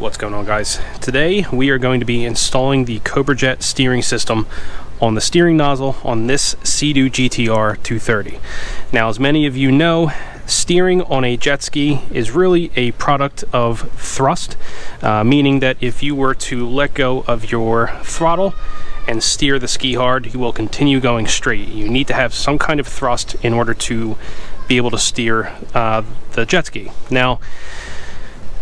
What's going on, guys? Today we are going to be installing the Cobra Jet Steering System on the steering nozzle on this SeaDoo GTR 230. Now, as many of you know, steering on a jet ski is really a product of thrust, meaning that if you were to let go of your throttle and steer the ski hard, you will continue going straight. You need to have some kind of thrust in order to be able to steer the jet ski. Now,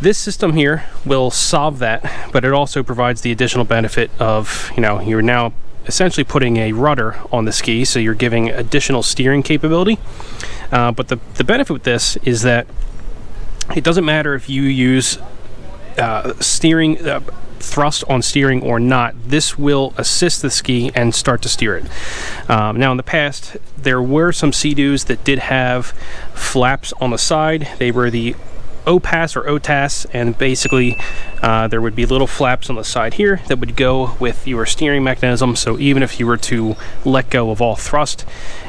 this system here will solve that, but it also provides the additional benefit of, you're now essentially putting a rudder on the ski, so you're giving additional steering capability. But the benefit with this is that it doesn't matter if you use thrust on steering or not. This will assist the ski and start to steer it. Now, in the past, there were some SeaDoos that did have flaps on the side. They were the OPAS or OTAS, and basically there would be little flaps on the side here that would go with your steering mechanism, so even if you were to let go of all thrust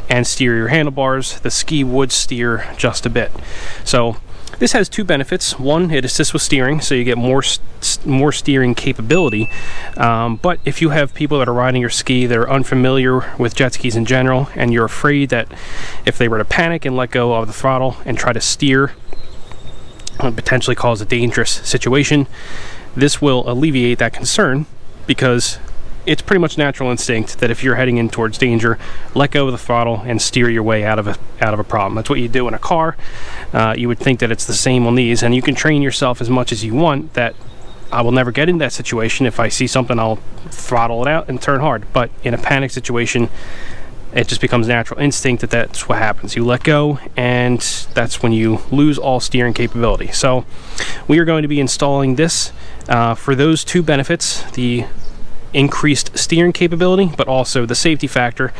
and steer your handlebars, the ski would steer just a bit. So this has two benefits. One, it assists with steering, so you get more steering capability. But if you have people that are riding your ski that are unfamiliar with jet skis in general, and you're afraid that if they were to panic and let go of the throttle and try to steer, potentially cause a dangerous situation, this will alleviate that concern, because it's pretty much natural instinct that if you're heading in towards danger, let go of the throttle and steer your way out of a problem. That's what you do in a car. You would think that it's the same on these, and you can train yourself as much as you want that I will never get in that situation. If I see something, I'll throttle it out and turn hard. But in a panic situation, it just becomes natural instinct that that's what happens. You let go, and that's when you lose all steering capability. So we are going to be installing this for those two benefits: the increased steering capability, but also the safety factor,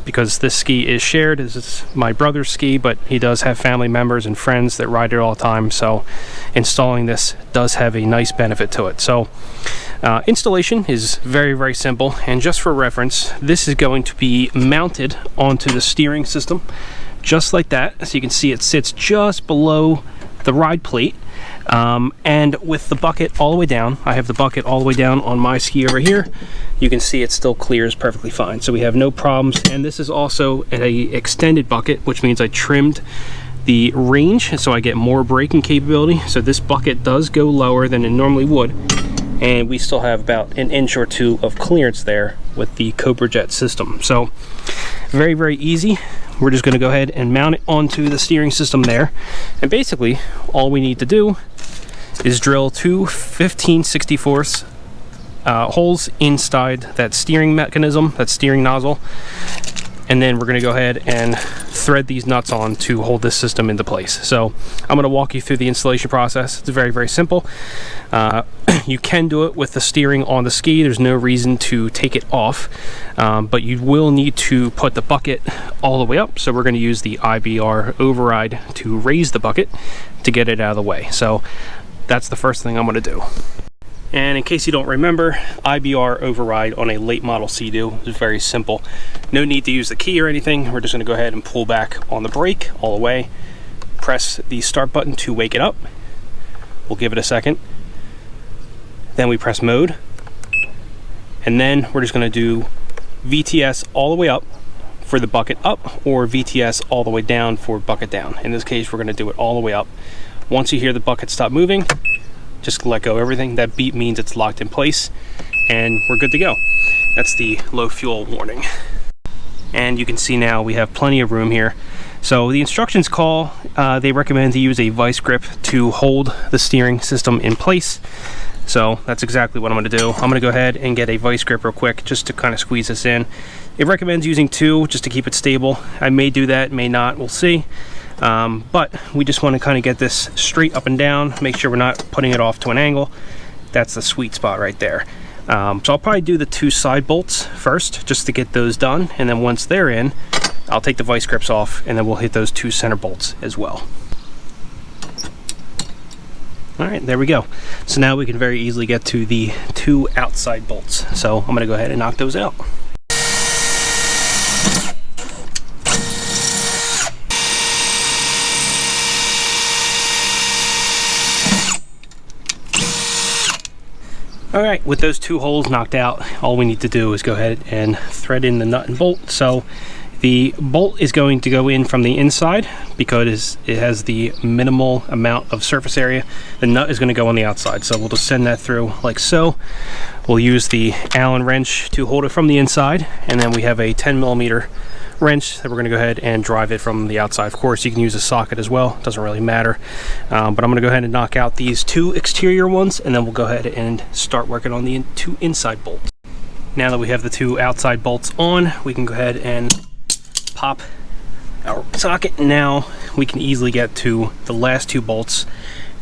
because this ski is shared. This is my brother's ski, but he does have family members and friends that ride it all the time, so installing this does have a nice benefit to it. So installation is very, very simple, and just for reference, this is going to be mounted onto the steering system just like that. So you can see it sits just below the ride plate, and with the bucket all the way down. I have the bucket all the way down on my ski over here. You can see it still clears perfectly fine, so we have no problems. And this is also an extended bucket, which means I trimmed the range so I get more braking capability. So this bucket does go lower than it normally would, and we still have about an inch or two of clearance there with the Cobra Jet system. So very, very easy. We're just going to go ahead and mount it onto the steering system there, and basically all we need to do is drill two 15/64 holes inside that steering mechanism, that steering nozzle, and then we're going to go ahead and thread these nuts on to hold this system into place. So I'm going to walk you through the installation process. It's very, very simple. You can do it with the steering on the ski. There's no reason to take it off, but you will need to put the bucket all the way up. So we're going to use the IBR override to raise the bucket to get it out of the way. So that's the first thing I'm going to do. And in case you don't remember, IBR override on a late model SeaDoo is very simple. No need to use the key or anything. We're just going to go ahead and pull back on the brake all the way, press the start button to wake it up. We'll give it a second. Then we press mode, and then we're just going to do VTS all the way up for the bucket up, or VTS all the way down for bucket down. In this case, we're going to do it all the way up. Once you hear the bucket stop moving, just let go of everything. That beep means it's locked in place, and we're good to go. That's the low fuel warning. And you can see now we have plenty of room here. So the instructions call, they recommend to use a vice grip to hold the steering system in place. So that's exactly what I'm going to do. I'm going to go ahead and get a vice grip real quick just to kind of squeeze this in. It recommends using two just to keep it stable. I may do that, may not, we'll see. But we just want to kind of get this straight up and down, make sure we're not putting it off to an angle. That's the sweet spot right there. So I'll probably do the two side bolts first just to get those done, and then once they're in, I'll take the vice grips off, and then we'll hit those two center bolts as well. All right, there we go. So now we can very easily get to the two outside bolts. So I'm going to go ahead and knock those out. Alright, with those two holes knocked out, all we need to do is go ahead and thread in the nut and bolt. So the bolt is going to go in from the inside because it has the minimal amount of surface area. The nut is going to go on the outside, so we'll just send that through like so. We'll use the Allen wrench to hold it from the inside, and then we have a 10mm wrench that we're going to go ahead and drive it from the outside. Of course, you can use a socket as well, it doesn't really matter, but I'm going to go ahead and knock out these two exterior ones, and then we'll go ahead and start working on the two inside bolts. Now that we have the two outside bolts on, we can go ahead and pop our socket. Now we can easily get to the last two bolts,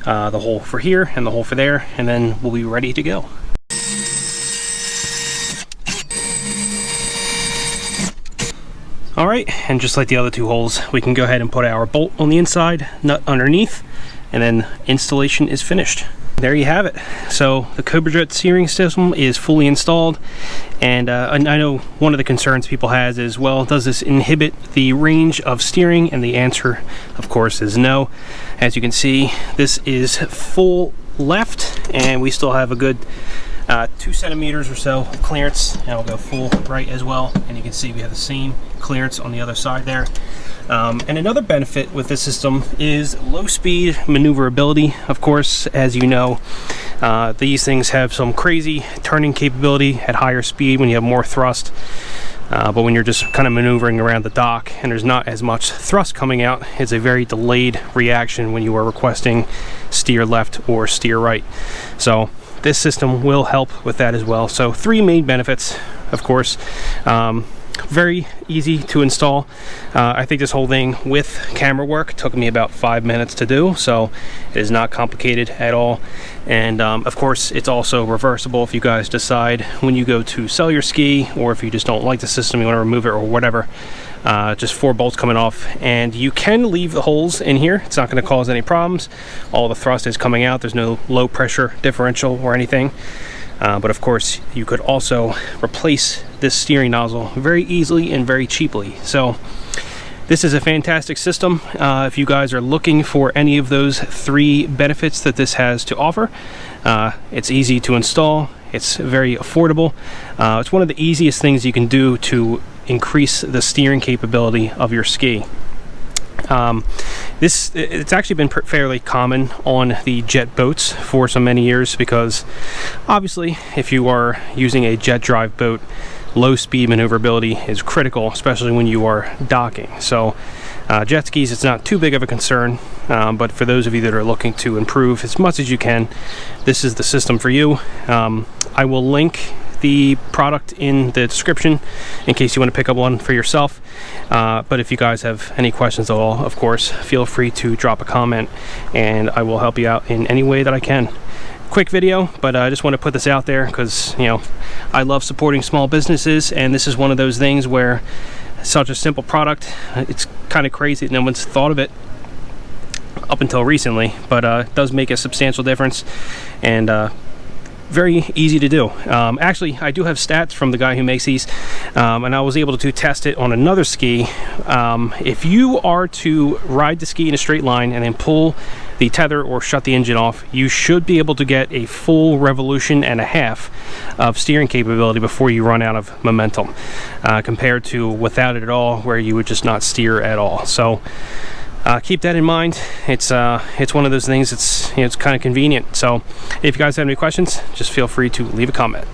the hole for here and the hole for there, and then we'll be ready to go. Alright, and just like the other two holes, we can go ahead and put our bolt on the inside, nut underneath, and then installation is finished. There you have it. So the Cobra Jet Steering System is fully installed, and I know one of the concerns people has is, well, does this inhibit the range of steering? And the answer, of course, is no. As you can see, this is full left, and we still have a good 2 centimeters or so of clearance, and I'll go full right as well, and you can see we have the same clearance on the other side there. And another benefit with this system is low speed maneuverability. Of course, as you know, these things have some crazy turning capability at higher speed when you have more thrust, but when you're just kind of maneuvering around the dock and there's not as much thrust coming out, it's a very delayed reaction when you are requesting steer left or steer right. So this system will help with that as well. So 3 main benefits, of course. Very easy to install. I think this whole thing with camera work took me about 5 minutes to do, so it is not complicated at all. And of course, it's also reversible if you guys decide when you go to sell your ski, or if you just don't like the system, you want to remove it or whatever. Just 4 bolts coming off, and you can leave the holes in here. It's not going to cause any problems. All the thrust is coming out. There's no low pressure differential or anything. But of course, you could also replace this steering nozzle very easily and very cheaply. So this is a fantastic system. If you guys are looking for any of those 3 benefits that this has to offer, it's easy to install. It's very affordable. It's one of the easiest things you can do to increase the steering capability of your ski. It's actually been fairly common on the jet boats for so many years, because obviously if you are using a jet drive boat, low speed maneuverability is critical, especially when you are docking. So jet skis, it's not too big of a concern, but for those of you that are looking to improve as much as you can, this is the system for you. I will link the product in the description in case you want to pick up one for yourself, but if you guys have any questions at all, of course, feel free to drop a comment and I will help you out in any way that I can. Quick video, but I just want to put this out there because, you know, I love supporting small businesses, and this is one of those things where such a simple product, it's kind of crazy that no one's thought of it up until recently, but it does make a substantial difference, and very easy to do. Actually, I do have stats from the guy who makes these, and I was able to test it on another ski. If you are to ride the ski in a straight line and then pull the tether or shut the engine off, you should be able to get a full revolution and a half of steering capability before you run out of momentum, compared to without it at all, where you would just not steer at all. So keep that in mind. It's one of those things. It's kind of convenient. So if you guys have any questions, just feel free to leave a comment.